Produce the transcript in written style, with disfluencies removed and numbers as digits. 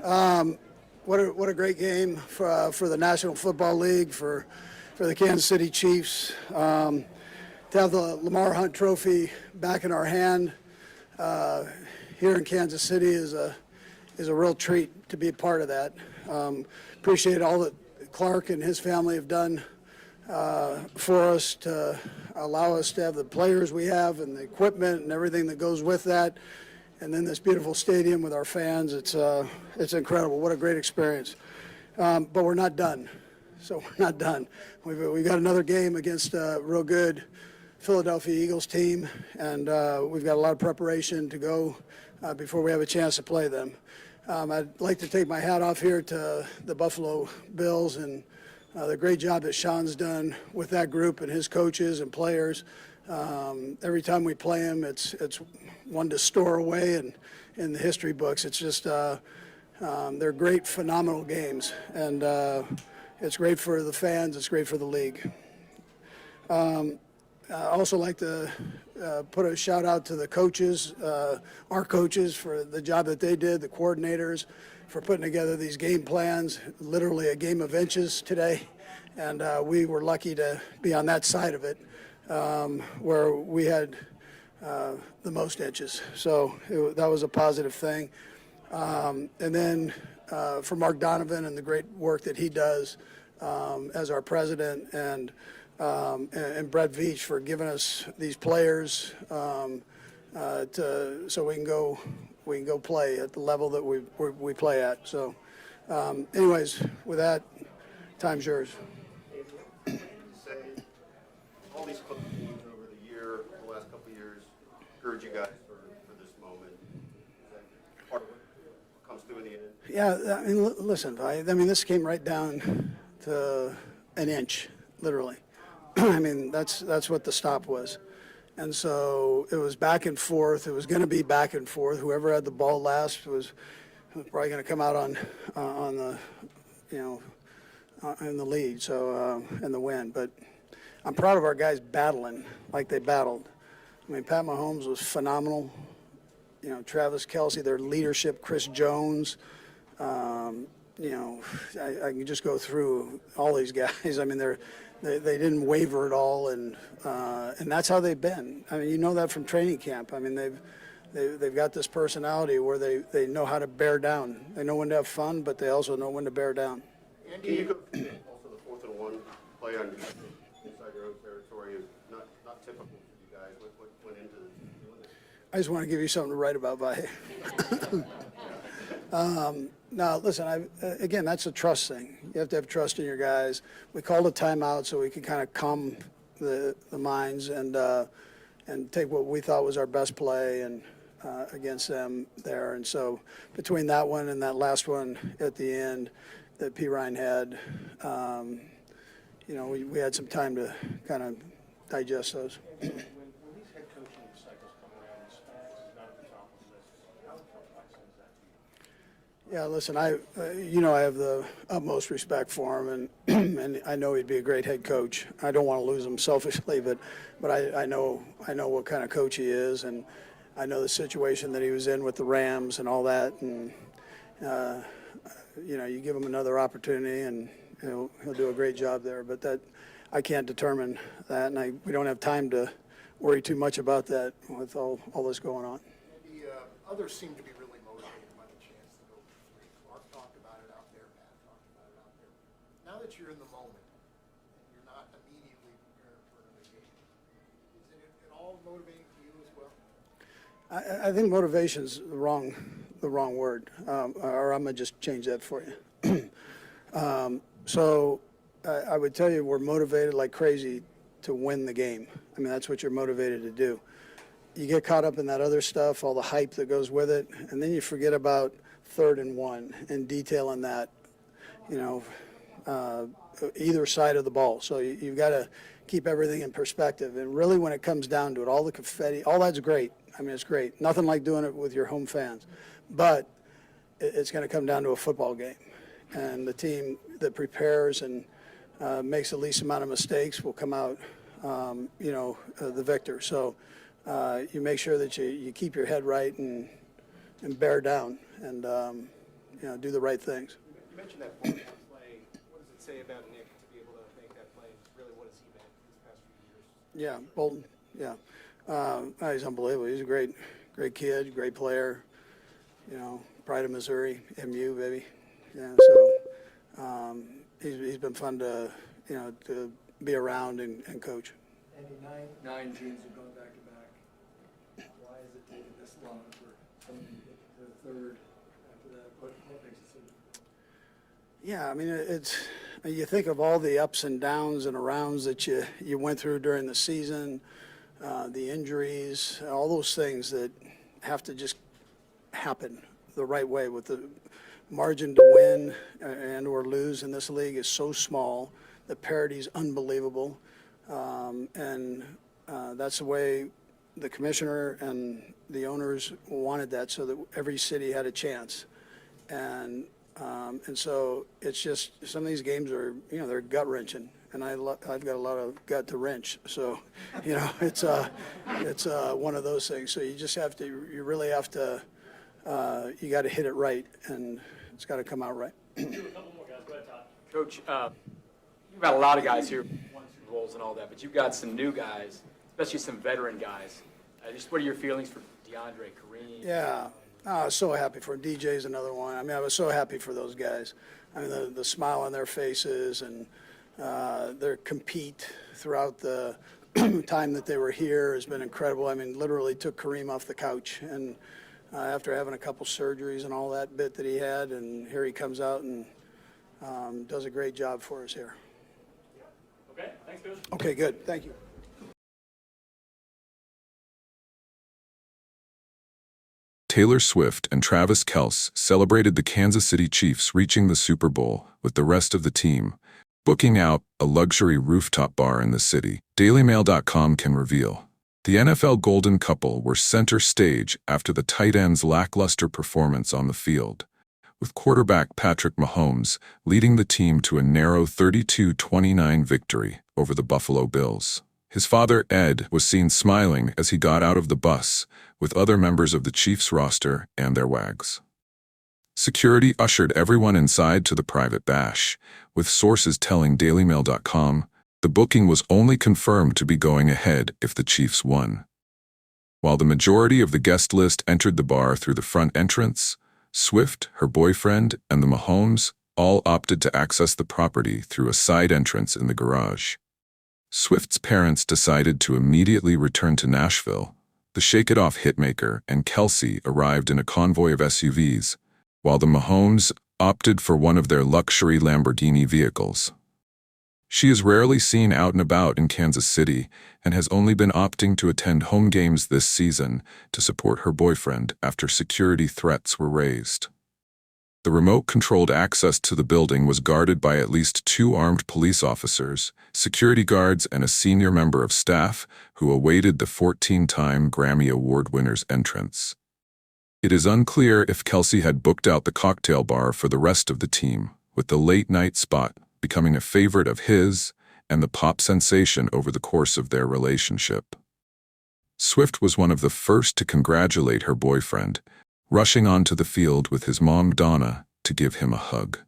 What a great game for the National Football League, for the Kansas City Chiefs. To have the Lamar Hunt Trophy back in our hand here in Kansas City is a real treat to be a part of that. Appreciate all that Clark and his family have done for us to allow us to have the players we have and the equipment and everything that goes with that. And then this beautiful stadium with our fans, it's incredible. What a great experience. But we're not done. So we're not done. We've got another game against a real good Philadelphia Eagles team, and we've got a lot of preparation to go before we have a chance to play them. I'd like to take my hat off here to the Buffalo Bills and the great job that Sean's done with that group and his coaches and players. Every time we play them, it's one to store away and in the history books. It's just they're great, phenomenal games, and it's great for the fans. It's great for the league. I also like to put a shout out to the coaches, our coaches, for the job that they did, the coordinators, for putting together these game plans, literally a game of inches today. And we were lucky to be on that side of it, where we had the most inches. So that was a positive thing. And then for Mark Donovan and the great work that he does as our president, and Brett Veach for giving us these players so we can go play at the level that we play at. So, anyways, with that, time's yours. All these close games over the last couple of years, encourage you guys for this moment. Is that part of what comes through in the end? Yeah, I mean, listen, I mean, this came right down to an inch, literally. I mean, that's what the stop was. And so it was back and forth. It was going to be back and forth. Whoever had the ball last was probably going to come out on the, in the lead, so in the win. But I'm proud of our guys battling like they battled. I mean, Pat Mahomes was phenomenal. Travis Kelce, their leadership, Chris Jones. I can just go through all these guys. I mean, they didn't waver at all, and that's how they've been. I mean, that from training camp. I mean, they've got this personality where they know how to bear down. They know when to have fun, but they also know when to bear down. And can you go also the 4th and 1 play on inside your own territory is not typical for you guys. What went into doing this? I just want to give you something to write about, Vahe. Now, listen, again, that's a trust thing. You have to have trust in your guys. We called a timeout so we could kind of calm the minds and take what we thought was our best play and against them there. And so between that one and that last one at the end that P. Ryan had, we had some time to kind of digest those. When these head coaching cycles come around, Spags is not at the top of the list. How perplexing is that to you? Yeah, listen, I have the utmost respect for him, and I know he'd be a great head coach. I don't want to lose him selfishly, but I know what kind of coach he is, and I know the situation that he was in with the Rams and all that, and you give him another opportunity, and he'll do a great job there. But that I can't determine that, and we don't have time to worry too much about that with all this going on. The others seem to be really motivated by the chance to go for free. Clark talked about it out there, Pat talked about it out there. Now that you're in the moment and you're not immediately preparing for another game, is it at all motivating to you as well? I think motivation's the wrong word, or I'm gonna just change that for you. So I would tell you we're motivated like crazy to win the game. I mean, that's what you're motivated to do. You get caught up in that other stuff, all the hype that goes with it, and then you forget about 3rd and 1 and detailing that, either side of the ball. So you've got to keep everything in perspective. And really, when it comes down to it, all the confetti, all that's great. I mean, it's great. Nothing like doing it with your home fans. But it's going to come down to a football game. And the team that prepares and makes the least amount of mistakes will come out, the victor. So you make sure that you keep your head right and bear down. And, do the right things. You mentioned that ball play. What does it say about Nick to be able to make that play? Really, what has he meant these past few years? Yeah, Bolton. Yeah, he's unbelievable. He's a great kid, great player. Pride of Missouri, MU, baby. Yeah, so he's been fun to to be around and coach. Andy, nine teams have gone back to back. Why has it taken this long for someone to get to the third after that? What makes it so difficult? Yeah, I mean, you think of all the ups and downs and arounds that you went through during the season, the injuries, all those things that have to just happen the right way. With the margin to win and or lose in this league is so small, the parity is unbelievable, and that's the way the commissioner and the owners wanted that, so that every city had a chance. And so it's just, some of these games are, they're gut wrenching, and I've got a lot of gut to wrench. So, it's one of those things. So you really have to, you got to hit it right, and it's got to come out right. Coach, you've got a lot of guys here, won Super Bowls and all that, but you've got some new guys, especially some veteran guys. Just what are your feelings for DeAndre, Kareem? Yeah, I was so happy for DJ's another one. I mean, I was so happy for those guys. I mean, the smile on their faces and their compete throughout the time that they were here has been incredible. I mean, literally took Kareem off the couch, and after having a couple surgeries and all that bit that he had, and here he comes out and does a great job for us here. Okay, thanks, Coach. Okay, good. Thank you. Taylor Swift and Travis Kelce celebrated the Kansas City Chiefs reaching the Super Bowl with the rest of the team, booking out a luxury rooftop bar in the city. DailyMail.com can reveal the NFL Golden Couple were center stage after the tight end's lackluster performance on the field, with quarterback Patrick Mahomes leading the team to a narrow 32-29 victory over the Buffalo Bills. His father, Ed, was seen smiling as he got out of the bus with other members of the Chiefs roster and their wags. Security ushered everyone inside to the private bash, with sources telling DailyMail.com the booking was only confirmed to be going ahead if the Chiefs won. While the majority of the guest list entered the bar through the front entrance, Swift, her boyfriend, and the Mahomes all opted to access the property through a side entrance in the garage. Swift's parents decided to immediately return to Nashville. The Shake It Off hitmaker and Kelce arrived in a convoy of SUVs, while the Mahomes opted for one of their luxury Lamborghini vehicles. She is rarely seen out and about in Kansas City and has only been opting to attend home games this season to support her boyfriend after security threats were raised. The remote-controlled access to the building was guarded by at least 2 armed police officers, security guards, and a senior member of staff who awaited the 14-time Grammy Award winner's entrance. It is unclear if Kelce had booked out the cocktail bar for the rest of the team, with the late-night spot becoming a favorite of his and the pop sensation over the course of their relationship. Swift was one of the first to congratulate her boyfriend, rushing onto the field with his mom, Donna, to give him a hug.